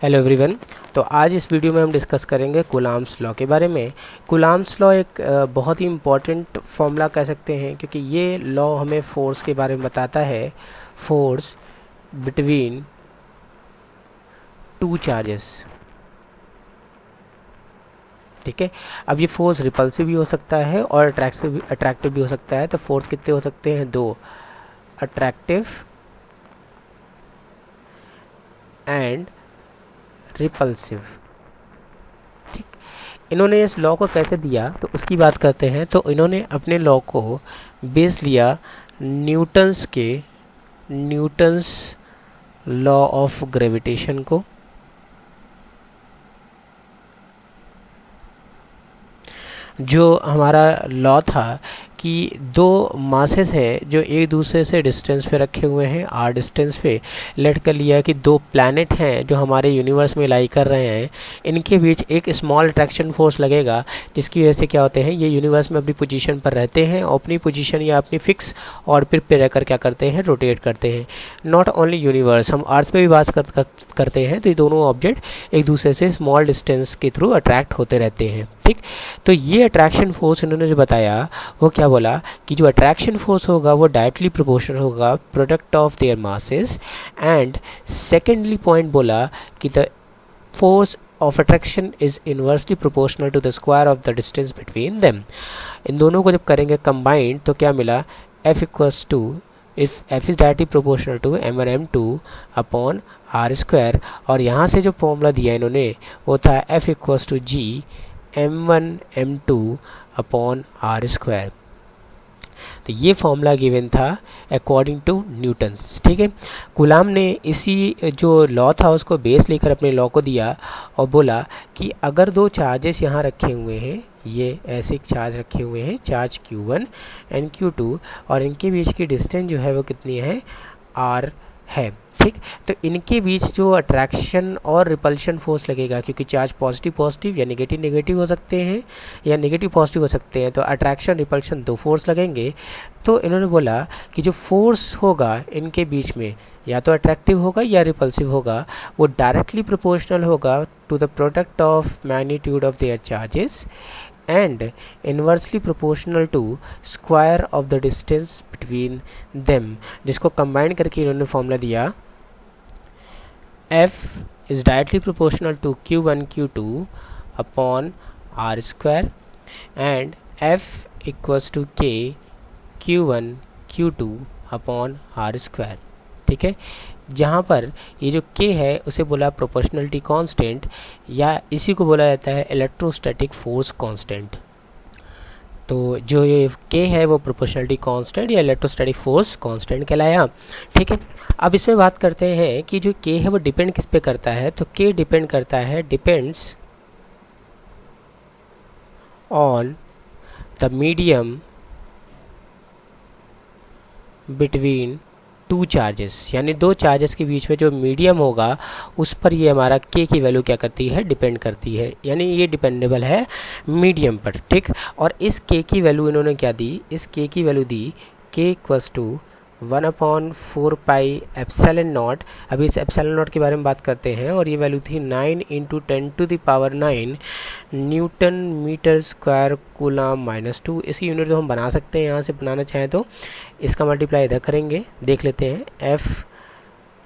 Hello everyone. तो आज इस वीडियो में हम डिस्कस करेंगे कूलाम्स लॉ के बारे में। कूलाम्स लॉ एक बहुत ही इम्पॉर्टेंट फॉर्मूला कह सकते हैं, क्योंकि ये लॉ हमें फोर्स के बारे में बताता है, फोर्स बिटवीन टू चार्जेस। ठीक है, अब ये फोर्स रिपल्सिव भी हो सकता है और अट्रैक्टिव भी हो सकता है। तो फोर्स कितने हो सकते हैं? दो, अट्रैक्टिव एंड रिपल्सिव। ठीक, इन्होंने इस लॉ को कैसे दिया तो उसकी बात करते हैं। तो इन्होंने अपने लॉ को बेस लिया न्यूटन्स लॉ ऑफ ग्रेविटेशन को। जो हमारा लॉ था कि दो मासेस हैं जो एक दूसरे से डिस्टेंस पे रखे हुए हैं, आर डिस्टेंस पे। लेट कर लिया कि दो प्लैनेट हैं जो हमारे यूनिवर्स में लाई कर रहे हैं, इनके बीच एक स्मॉल अट्रैक्शन फोर्स लगेगा, जिसकी वजह से क्या होते हैं, ये यूनिवर्स में अपनी पोजीशन पर रहते हैं और अपनी पोजीशन या अपनी फिक्स ऑर्बिट पे रहकर क्या करते हैं, रोटेट करते हैं। नॉट ओनली यूनिवर्स, हम अर्थ पे भी बात करते हैं। तो ये दोनों ऑब्जेक्ट एक दूसरे से स्मॉल डिस्टेंस के थ्रू अट्रैक्ट होते रहते हैं। ठीक, तो ये अट्रैक्शन फोर्स इन्होंने जो बताया वो क्या बोला कि जो अट्रैक्शन फोर्स होगा वो डायरेक्टली प्रोपोर्शनल होगा product of their masses. And secondly point बोला कि the force of attraction is inversely proportional to the square of the distance between them. इन दोनों को जब करेंगे कंबाइंड तो क्या मिला, F equals to, if F is directly proportional to m1 m2 upon r square. और यहाँ से जो फॉर्मूला दिया इन्होंने वो था F equals to G m1 m2 upon r square. तो ये फॉर्मूला गिवन था अकॉर्डिंग टू न्यूटन्स। ठीक है, कूलाम ने इसी जो लॉ था उसको बेस लेकर अपने लॉ को दिया और बोला कि अगर दो चार्जेस यहाँ रखे हुए हैं, ये ऐसे चार्ज रखे हुए हैं, चार्ज Q1 एंड Q2, और इनके बीच की डिस्टेंस जो है वो कितनी है, R है। ठीक, तो इनके बीच जो अट्रैक्शन और रिपल्शन फोर्स लगेगा, क्योंकि चार्ज पॉजिटिव पॉजिटिव या नेगेटिव नेगेटिव हो सकते हैं या नेगेटिव पॉजिटिव हो सकते हैं, तो अट्रैक्शन रिपल्शन दो फोर्स लगेंगे। तो इन्होंने बोला कि जो फोर्स होगा इनके बीच में या तो अट्रैक्टिव होगा या रिपल्सिव होगा, वो डायरेक्टली प्रोपोर्शनल होगा to the product of magnitude of their charges and inversely proportional to square of the distance between them, जिसको कंबाइन करके इन्होंने फॉर्मूला दिया F is directly proportional to Q1 Q2 upon R square and F equals to K Q1 Q2 upon R square। ठीक है, जहाँ पर ये जो K है उसे बोला प्रोपोर्शनलिटी कांस्टेंट, या इसी को बोला जाता है इलेक्ट्रोस्टैटिक फोर्स कांस्टेंट। तो जो ये K है वो प्रोपोर्शनलिटी कांस्टेंट या इलेक्ट्रोस्टैटिक फोर्स कांस्टेंट कहलाया। ठीक है, अब इसमें बात करते हैं कि जो K है वो डिपेंड किस पे करता है। तो K डिपेंड करता है, depends on the medium between two charges, यानी दो चार्जेस के बीच में जो मीडियम होगा उस पर ये हमारा K की वैल्यू क्या करती है, डिपेंड करती है, यानी ये डिपेंडेबल है मीडियम पर। ठीक, और इस K की वैल्यू इन्होंने क्या दी, इस K की वैल्यू दी K equals to 1/4 pi epsilon naught. अभी इस एप्सिलॉन नॉट के बारे में बात करते हैं, और ये वैल्यू थी 9 × 10⁹ न्यूटन मीटर स्क्वायर कूलाम -2। इसकी यूनिट तो हम बना सकते हैं, यहाँ से बनाना चाहें तो इसका मल्टीप्लाई इधर करेंगे। देख लेते हैं, F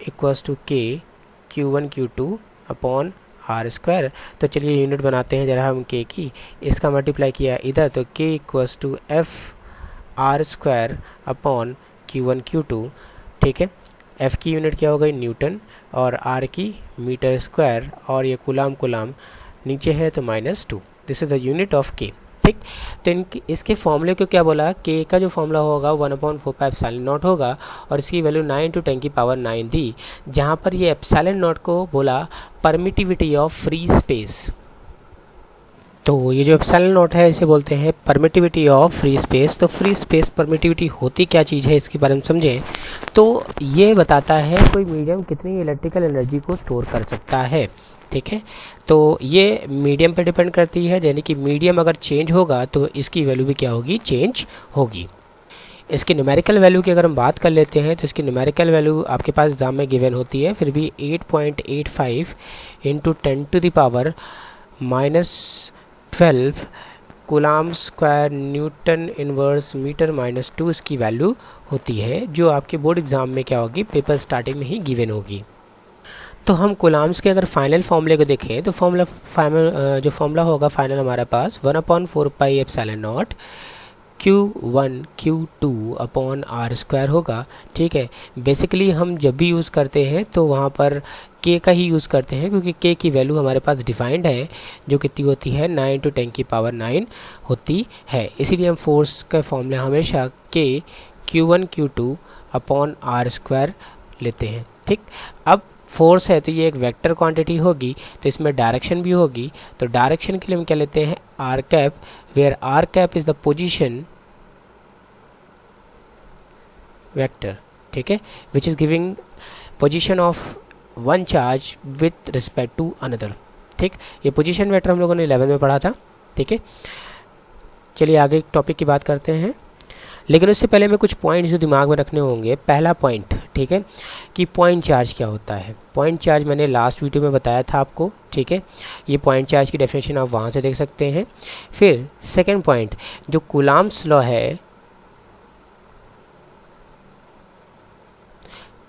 equals to K Q1 Q2 upon R square. तो चलिए यूनिट बनाते हैं जरा हम K की, इसका मल्टीप्लाई किया इधर तो K equals to F R square upon Q1 Q2। ठीक है, F की यूनिट क्या हो गई, न्यूटन, और R की मीटर स्क्वायर, और ये कूलाम नीचे है तो -2। This is the unit of K। ठीक, तो इसके फॉर्मूले को क्या बोला, K का जो फॉर्मूला होगा 1/4 पाई एप्सिलॉन नॉट होगा, और इसकी वैल्यू 9 × 10⁹ दी, जहाँ पर ये एप्सिलॉन नॉट को बोला परमिटिविटी ऑफ फ्री स्पेस। तो ये जो एप्सिलॉन नॉट है इसे बोलते हैं परमिटिविटी ऑफ फ्री स्पेस। तो फ्री स्पेस परमिटिविटी होती क्या चीज़ है इसके बारे में समझें। तो ये बताता है कोई मीडियम कितनी इलेक्ट्रिकल एनर्जी को स्टोर कर सकता है। ठीक है, तो ये मीडियम पे डिपेंड करती है, यानी कि मीडियम अगर चेंज होगा तो इसकी वैल्यू भी क्या होगी, चेंज होगी। इसकी न्यूमेरिकल वैल्यू की अगर हम बात कर लेते हैं तो इसकी न्यूमेरिकल वैल्यू आपके पास एग्जाम में गिवन होती है, फिर भी 8.85 into 10⁻⁻12 coulomb square newton inverse metre -2 इसकी वैल्यू होती है, जो आपके बोर्ड एग्ज़ाम में क्या होगी, पेपर स्टार्टिंग में ही गिवन होगी। तो हम कूलाम्स के अगर फाइनल फॉर्मूले को देखें तो जो फॉर्मूला होगा फाइनल हमारे पास 1/4πε0 Q1 Q2 upon R square होगा। ठीक है, बेसिकली हम जब भी यूज़ करते हैं तो वहाँ पर K का ही यूज़ करते हैं, क्योंकि K की वैल्यू हमारे पास डिफाइंड है, जो कितनी होती है 9 × 10⁻9 होती है। इसीलिए हम फोर्स का फॉर्मूला हमेशा K Q1 Q2 upon R square लेते हैं। ठीक, अब फोर्स है तो ये एक वेक्टर क्वांटिटी होगी, तो इसमें डायरेक्शन भी होगी, तो डायरेक्शन के लिए हम क्या लेते हैं R cap, where R cap is the position vector. ठीक है, which is giving position of one charge with respect to another. ठीक, ये पोजीशन वेक्टर हम लोगों ने 11 में पढ़ा था। ठीक है, चलिए आगे टॉपिक की बात करते हैं, लेकिन उससे पहले मैं कुछ पॉइंट्स जो दिमाग में रखने होंगे। पहला पॉइंट, ठीक है, कि पॉइंट चार्ज क्या होता है। पॉइंट चार्ज मैंने लास्ट वीडियो में बताया था आपको। ठीक है, ये पॉइंट चार्ज की डेफिनेशन आप वहाँ से देख सकते हैं। फिर सेकंड पॉइंट, जो कूलाम्स लॉ है,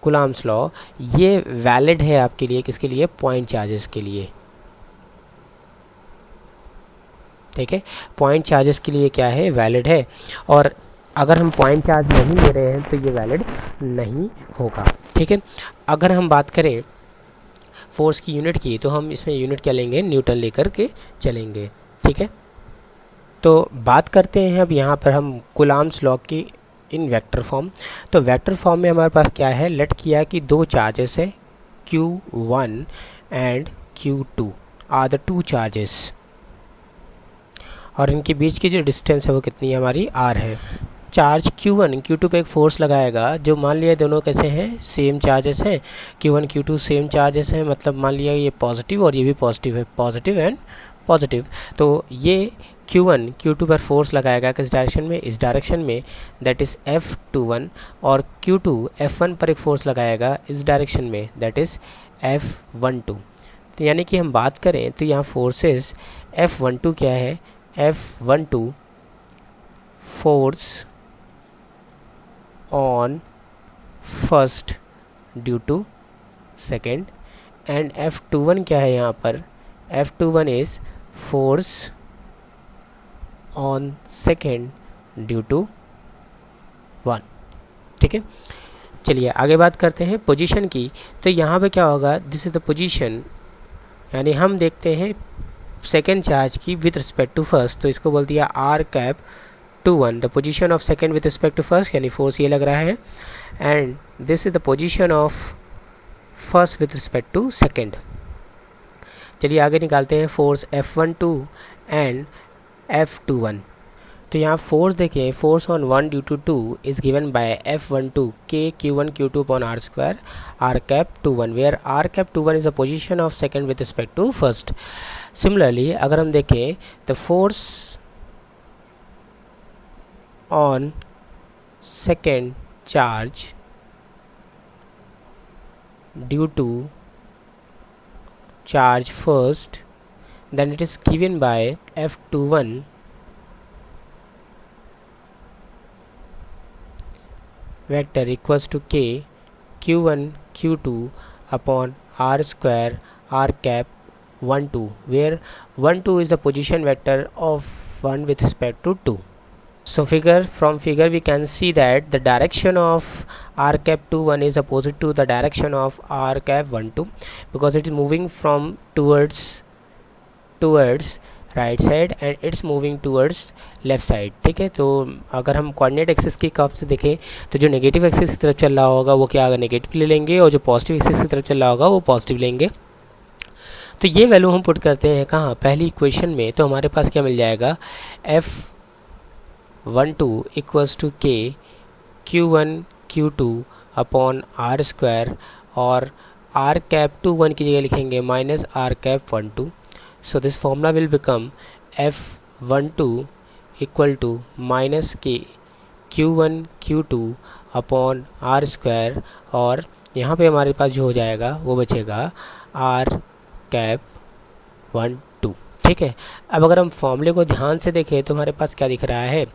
कूलाम्स लॉ, ये वैलिड है आपके लिए, किसके लिए, पॉइंट चार्जेस के लिए। ठीक है, पॉइंट चार्जेस के लिए क्या है, वैलिड है, और अगर हम पॉइंट चार्ज नहीं ले रहे हैं तो ये वैलिड नहीं होगा। ठीक है, अगर हम बात करें फोर्स की यूनिट की, तो हम इसमें यूनिट क्या लेंगे, न्यूटन लेकर के चलेंगे। ठीक है, तो बात करते हैं अब यहाँ पर हम कूलाम्स लॉ की इन वेक्टर फॉर्म। तो वेक्टर फॉर्म में हमारे पास क्या है, लेट किया कि दो चार्जेस है Q1 and Q2 are the two charges, और इनके बीच की जो डिस्टेंस है वो कितनी है, हमारी R है। चार्ज Q1 Q2 पे एक फोर्स लगाएगा, जो मान लिया दोनों कैसे हैं, सेम चार्जेस हैं, Q1 Q2 सेम चार्जेस हैं, मतलब मान लिया ये पॉजिटिव और ये भी पॉजिटिव है, पॉजिटिव एंड पॉजिटिव। तो ये Q1 Q2 पर फोर्स लगाएगा किस डायरेक्शन में, इस डायरेक्शन में, दैट इज़ F21, और Q2 F1 पर एक फोर्स लगाएगा इस डायरेक्शन में, दैट इज़ F12। तो यानी कि हम बात करें तो यहाँ फोर्सेस F12 क्या है, F12 force on first due to second, and F21 क्या है यहाँ पर, F21 is force on second due to 1। ठीक है, चलिए आगे बात करते हैं पोजीशन की। तो यहाँ पे क्या होगा, दिस इज द पोजीशन, यानी हम देखते हैं सेकेंड चार्ज की विथ रिस्पेक्ट टू फर्स्ट, तो इसको बोल दिया R cap 2 1, the position of second with respect to first, यानी फोर्स ये लग रहा है, and this is the position of first with respect to second. चलिए आगे निकालते हैं फोर्स F12 एंड F21। तो यहाँ फोर्स देखिए, force on 1 due to 2 is given by F12 K Q1 Q2 upon R square R cap 21, where R cap 21 is the position of second with respect to first. Similarly अगर हम देखें तो force on second charge due to charge first, then it is given by F21 vector equals to K Q1 Q2 upon R square R cap 12, where 12 is the position vector of 1 with respect to 2. So from figure we can see that the direction of R cap 21 is opposite to the direction of R cap 12, because it is moving from towards right side and it's moving towards left side। ठीक है, तो अगर हम coordinate axis की curve से देखें तो जो नेगेटिव एक्सिस की तरफ चल रहा होगा वो क्या होगा, नेगेटिव ले लेंगे, और जो पॉजिटिव एक्सिस की तरफ चल रहा होगा वो पॉजिटिव लेंगे। तो ये वैल्यू हम पुट करते हैं कहाँ, पहली इक्वेशन में, तो हमारे पास क्या मिल जाएगा, F12 equals to K Q1 Q2 upon R square, और R कैप 21 की जगह लिखेंगे minus R cap 12। So this formula will become F12 equal to minus K Q1 Q2 upon R square, और यहाँ पे हमारे पास जो हो जाएगा वो बचेगा आर कैप 1 2। ठीक है, अब अगर हम फॉर्मूले को ध्यान से देखें तो हमारे पास क्या दिख रहा है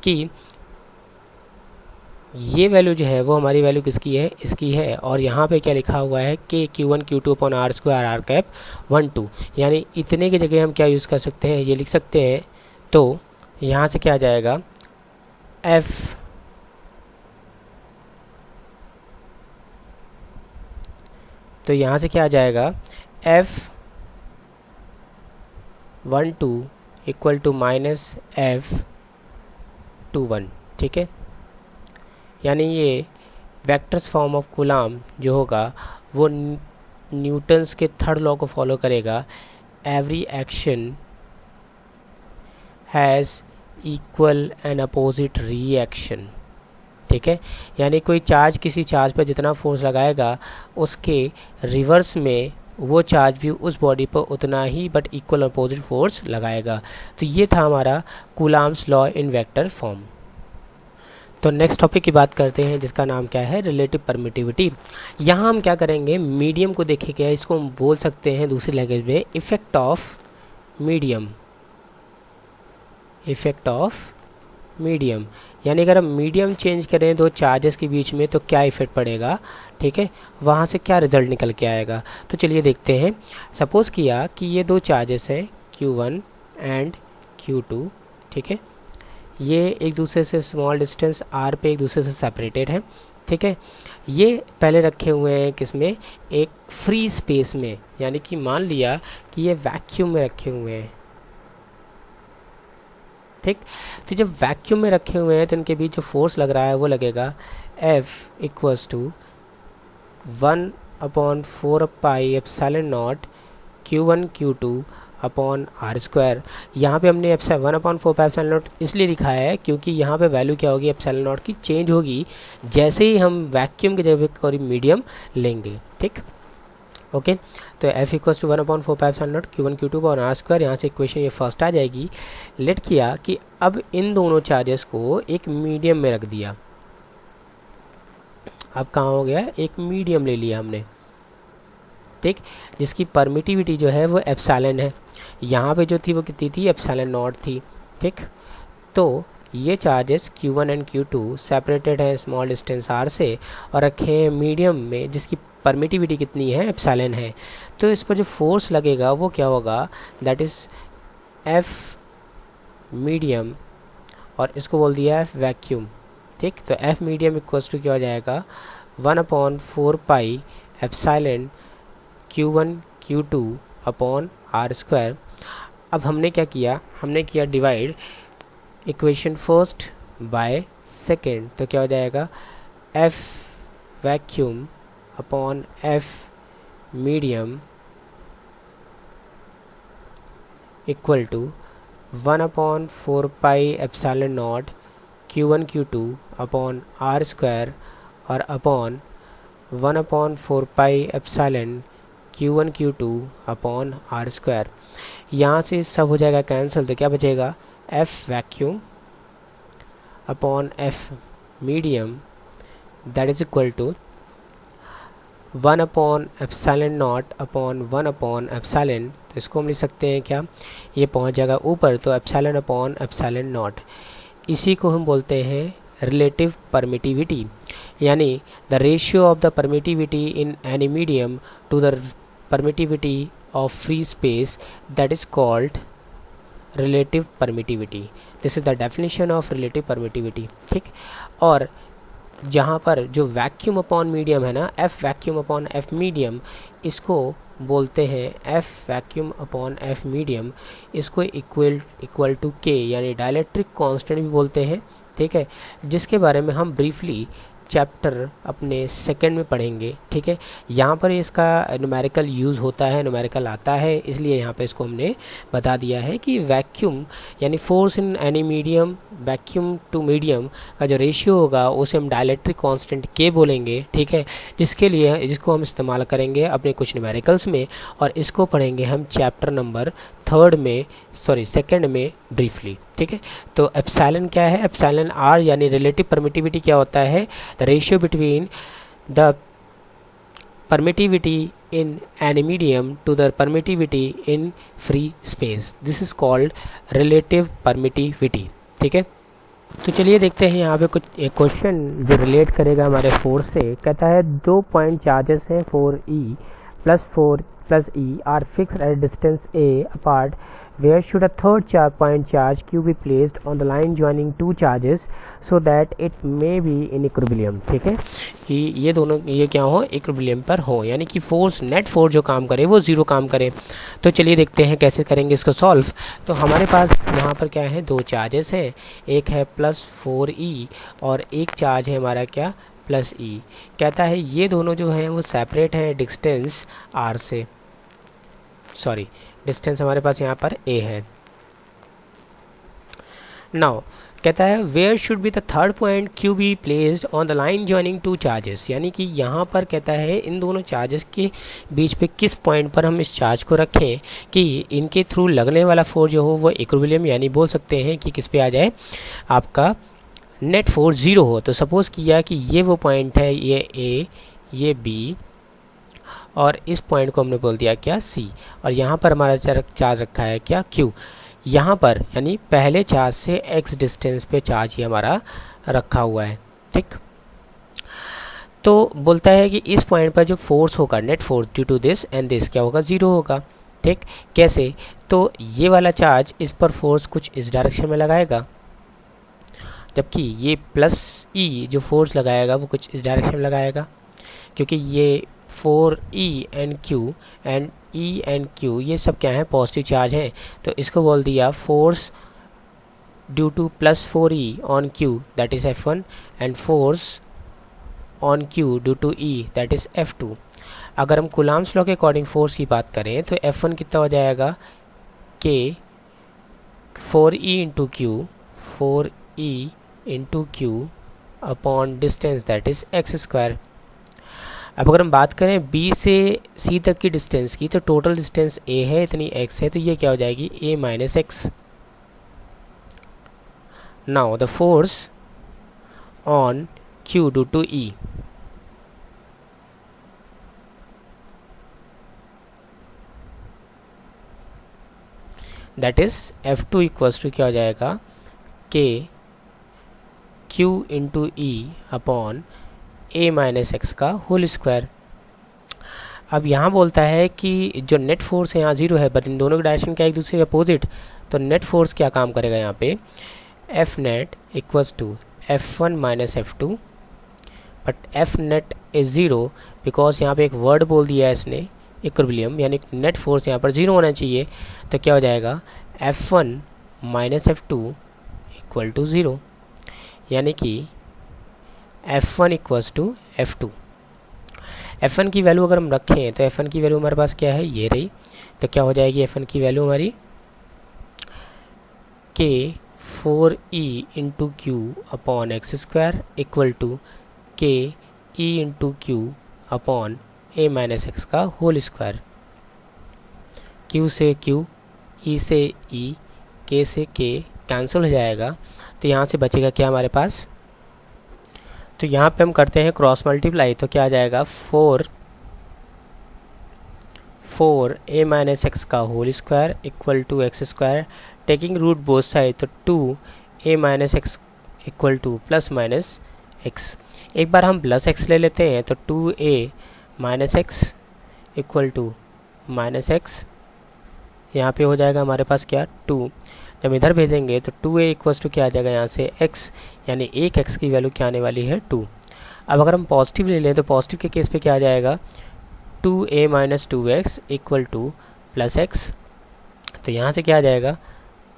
कि ये वैल्यू जो है वो हमारी वैल्यू किसकी है, इसकी है, और यहाँ पे क्या लिखा हुआ है कि Q1 Q2 upon R square R cap 1 2, यानी इतने की जगह हम क्या यूज़ कर सकते हैं, ये लिख सकते हैं। तो यहाँ से क्या आ जाएगा, F तो यहाँ से क्या आ जाएगा, F12 equal to minus F21। ठीक है, यानी ये वेक्टर्स फॉर्म ऑफ कूलाम जो होगा वो न्यूटन्स के थर्ड लॉ को फॉलो करेगा। Every action has equal and opposite reaction. ठीक है, यानी कोई चार्ज किसी चार्ज पर जितना फोर्स लगाएगा उसके रिवर्स में वो चार्ज भी उस बॉडी पर उतना ही बट इक्वल अपोजिट फोर्स लगाएगा। तो ये था हमारा coulombs law in vector form. तो नेक्स्ट टॉपिक की बात करते हैं जिसका नाम क्या है, रिलेटिव परमिटिविटी। यहाँ हम क्या करेंगे, मीडियम को देखेंगे, इसको हम बोल सकते हैं दूसरी लैंग्वेज में effect of medium. Effect of medium यानी अगर हम मीडियम चेंज करें दो चार्जेस के बीच में तो क्या इफ़ेक्ट पड़ेगा। ठीक है, वहाँ से क्या रिजल्ट निकल के आएगा। तो चलिए देखते हैं। सपोज़ किया कि ये दो चार्जेस हैं Q1 एंड Q2। ठीक है, ये एक दूसरे से स्मॉल डिस्टेंस r पे एक दूसरे से सेपरेटेड है। ठीक है, ये पहले रखे हुए हैं किसमें, एक फ्री स्पेस में, यानी कि मान लिया कि ये वैक्यूम में रखे हुए हैं। ठीक, तो जब वैक्यूम में रखे हुए हैं तो इनके बीच जो फोर्स लग रहा है वो लगेगा F equals to 1/4πε0 Q1 Q2 upon R square. यहाँ पे हमने 1/4πε0 इसलिए लिखा है क्योंकि यहाँ पे वैल्यू क्या होगी, ε0 की चेंज होगी जैसे ही हम वैक्यूम की जगह कोई मीडियम लेंगे। ठीक, ओके, तो F equals to 1/4πε0 Q1 Q2 upon R square. यहाँ से इक्वेशन ये फर्स्ट आ जाएगी। लेट किया कि अब इन दोनों चार्जेस को एक मीडियम में रख दिया। अब कहाँ हो गया, एक मीडियम ले लिया हमने। ठीक, जिसकी परमिटिविटी जो है वो एप्सिलॉन है। यहाँ पे जो थी वो कितनी थी, ε0 थी। ठीक, तो ये charges Q1 and Q2 separated है स्मॉल डिस्टेंस r से और रखे हैं मीडियम में जिसकी परमिटिविटी कितनी है, एप्सिलॉन है। तो इस पर जो फोर्स लगेगा वो क्या होगा, दैट इज़ F मीडियम, और इसको बोल दिया है वैक्यूम। ठीक, तो F मीडियम इक्वल्स टू क्या हो जाएगा, 1/4π epsilon Q1 Q2 upon R square. अब हमने क्या किया, हमने किया divide equation first by second. तो क्या हो जाएगा, F vacuum upon F medium equal to 1/4π ε0 Q1 Q2 upon R square और upon 1/4π epsilon Q1 Q2 upon R square. यहाँ से सब हो जाएगा कैंसिल, तो क्या बचेगा, F vacuum upon F medium that is equal to 1/ε0 upon 1/ε। तो इसको हम लिख सकते हैं क्या, ये पहुँच जाएगा ऊपर, तो ε/ε0। इसी को हम बोलते हैं रिलेटिव परमिटिविटी, यानी the ratio of the permittivity in any medium to the permittivity of free space, that is called relative permittivity. This is the definition of relative permittivity. ठीक, और जहाँ पर जो वैक्यूम अपॉन मीडियम है ना, F vacuum upon F medium, इसको बोलते हैं F vacuum upon F medium, इसको इक्वल टू K यानी डायलेक्ट्रिक कांस्टेंट भी बोलते हैं। ठीक है, जिसके बारे में हम ब्रीफली चैप्टर अपने सेकंड में पढ़ेंगे। ठीक है, यहाँ पर इसका न्यूमेरिकल यूज़ होता है, न्यूमेरिकल आता है, इसलिए यहाँ पे इसको हमने बता दिया है कि वैक्यूम यानी force in any medium, vacuum to medium का जो रेशियो होगा उसे हम डायलेक्ट्रिक कांस्टेंट के बोलेंगे। ठीक है, जिसको हम इस्तेमाल करेंगे अपने कुछ न्यूमेरिकल्स में, और इसको पढ़ेंगे हम चैप्टर नंबर सेकंड में ब्रीफली, ठीक है। तो एप्सिलॉन क्या है, एप्सिलॉन आर यानी रिलेटिव परमिटिविटी क्या होता है, the ratio between the permittivity in any medium to the permittivity in free space, this is called relative permittivity, ठीक है। तो चलिए देखते हैं यहाँ पे कुछ एक क्वेश्चन जो रिलेट करेगा हमारे फोर्स से। कहता है 2 पॉइंट चार्जेस हैं 4e plus e are fixed at distance a apart, where should a third point charge q be placed on the line joining two charges so that it may be in equilibrium, ठीक है, कि ये दोनों ये क्या हो, equilibrium पर हो, यानी कि फोर्स नेट फोर्स जो काम करे वो ज़ीरो काम करे। तो चलिए देखते हैं कैसे करेंगे इसको सॉल्व। तो हमारे पास यहाँ पर क्या है, दो चार्जेस हैं, एक है +4e और एक चार्ज है हमारा क्या +e। कहता है ये दोनों जो हैं वो सेपरेट हैं डिस्टेंस r से, सॉरी डिस्टेंस हमारे पास यहाँ पर a है। नाउ कहता है where should be the third point q be placed on the line joining two charges, यानी कि यहाँ पर कहता है इन दोनों चार्जेस के बीच पे किस पॉइंट पर हम इस चार्ज को रखें कि इनके थ्रू लगने वाला फोर्स जो हो वो इक्विलिब्रियम, यानी बोल सकते हैं कि किस पे आ जाए, आपका नेट फोर्स ज़ीरो हो। तो सपोज़ किया कि ये वो पॉइंट है, ये a ये b और इस पॉइंट को हमने बोल दिया क्या c, और यहाँ पर हमारा चार्ज रखा है क्या q। यहाँ पर यानी पहले चार्ज से x डिस्टेंस पे चार्ज ही हमारा रखा हुआ है, ठीक। तो बोलता है कि इस पॉइंट पर जो फोर्स होगा net force due to this and this क्या होगा, ज़ीरो होगा, ठीक। कैसे, तो ये वाला चार्ज इस पर फोर्स कुछ इस डायरेक्शन में लगाएगा, जबकि ये +e जो फोर्स लगाएगा वो कुछ इस डायरेक्शन में लगाएगा, क्योंकि ये 4e and q and e and q ये सब क्या है, पॉजिटिव चार्ज हैं। तो इसको बोल दिया force due to +4e on q that is F1 and force on q due to e that is F2। अगर हम कूलम्ब्स लॉ के अकॉर्डिंग फोर्स की बात करें तो F1 कितना हो जाएगा, k 4e into q, 4e into q upon distance that is x²। अब अगर हम बात करें b से c तक की डिस्टेंस की, तो टोटल डिस्टेंस a है, इतनी x है, तो ये क्या हो जाएगी a minus x। Now the force on q due to e, that is F2 equals to क्या हो जाएगा, k q into e upon a minus X का होल स्क्वायर। अब यहाँ बोलता है कि जो नेट फोर्स है यहाँ ज़ीरो है, बट इन दोनों के डायरेक्शन क्या एक दूसरे के अपोजिट, तो नेट फोर्स क्या काम करेगा यहाँ पे, F net equals to F1 minus F2, but F net is zero because यहाँ पे एक वर्ड बोल दिया है इसने इक्विलिब्रियम, यानी नेट फोर्स यहाँ पर ज़ीरो होना चाहिए। तो क्या हो जाएगा F1 minus F2 equal to zero, यानी कि F1 equals to F2। F1 की वैल्यू अगर हम रखें तो F1 की वैल्यू हमारे पास क्या है, ये रही। तो क्या हो जाएगी F1 की वैल्यू हमारी, k 4e into Q upon x² equal to k e into Q upon a minus X का होल स्क्वायर। q से q, e से e, k से k कैंसिल हो जाएगा, तो यहाँ से बचेगा क्या हमारे पास, तो यहाँ पे हम करते हैं क्रॉस मल्टीप्लाई, तो क्या आ जाएगा 4a माइनस एक्स का whole square equal to x², taking root both side, तो 2a minus X equal to plus minus X. एक बार हम प्लस एक्स ले लेते हैं, तो 2a minus X equal to minus X, यहाँ पे हो जाएगा हमारे पास क्या 2। जब इधर भेजेंगे तो 2a इक्वल्स टू क्या आ जाएगा यहाँ से x, यानी एक x की वैल्यू क्या आने वाली है 2। अब अगर हम पॉजिटिव ले लें तो पॉजिटिव के केस पे क्या आ जाएगा 2a minus 2x equal to plus x। तो यहाँ से क्या आ जाएगा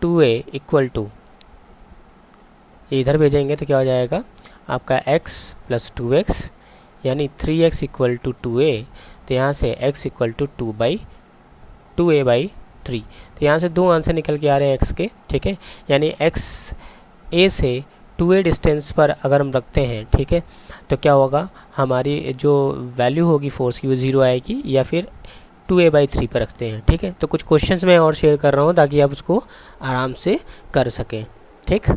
2a इक्वल टू, इधर भेजेंगे तो क्या हो जाएगा आपका x प्लस 2x, यानी 3x इक्वल टू 2a। तो यहाँ से x इक्वल टू 2a/3। तो यहाँ से दो आंसर निकल के आ रहे हैं x के, ठीक है, यानी x a से 2a डिस्टेंस पर अगर हम रखते हैं, ठीक है, तो क्या होगा हमारी जो वैल्यू होगी फोर्स की वो ज़ीरो आएगी, या फिर 2a/3 पर रखते हैं। ठीक है, तो कुछ क्वेश्चंस मैं और शेयर कर रहा हूँ ताकि आप उसको आराम से कर सकें। ठीक,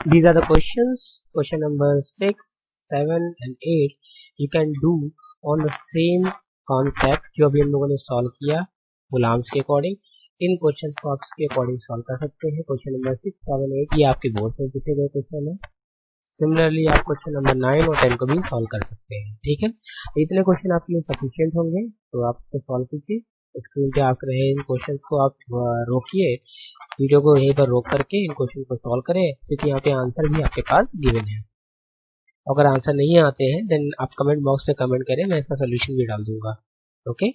these are the questions, question number 6, 7 and 8 you can do on the same concept जो अभी हम लोगों ने सॉल्व किया गुलाम्स के अकॉर्डिंग। इन क्वेश्चन को आप इसके अकॉर्डिंग सॉल्व कर सकते हैं। क्वेश्चन नंबर 6, 7, 8 ये आपके बोर्ड में पूछे गए क्वेश्चन है। सिमिलरली आप क्वेश्चन नंबर 9 और 10 को भी सॉल्व कर सकते हैं। ठीक है, इतने क्वेश्चन आपके लिए सफिशिएंट होंगे, तो आप इसको सॉल्व कीजिए। स्क्रीन पे आप रहे इन क्वेश्चन को आप रोकिए, वीडियो को यहीं पर रोक करके इन क्वेश्चन को सॉल्व करें, क्योंकि यहाँ पे आंसर भी आपके पास गिवन है। अगर आंसर नहीं आते हैं देन आप कमेंट बॉक्स में कमेंट करें, मैं इसका सोल्यूशन भी डाल दूंगा। ओके।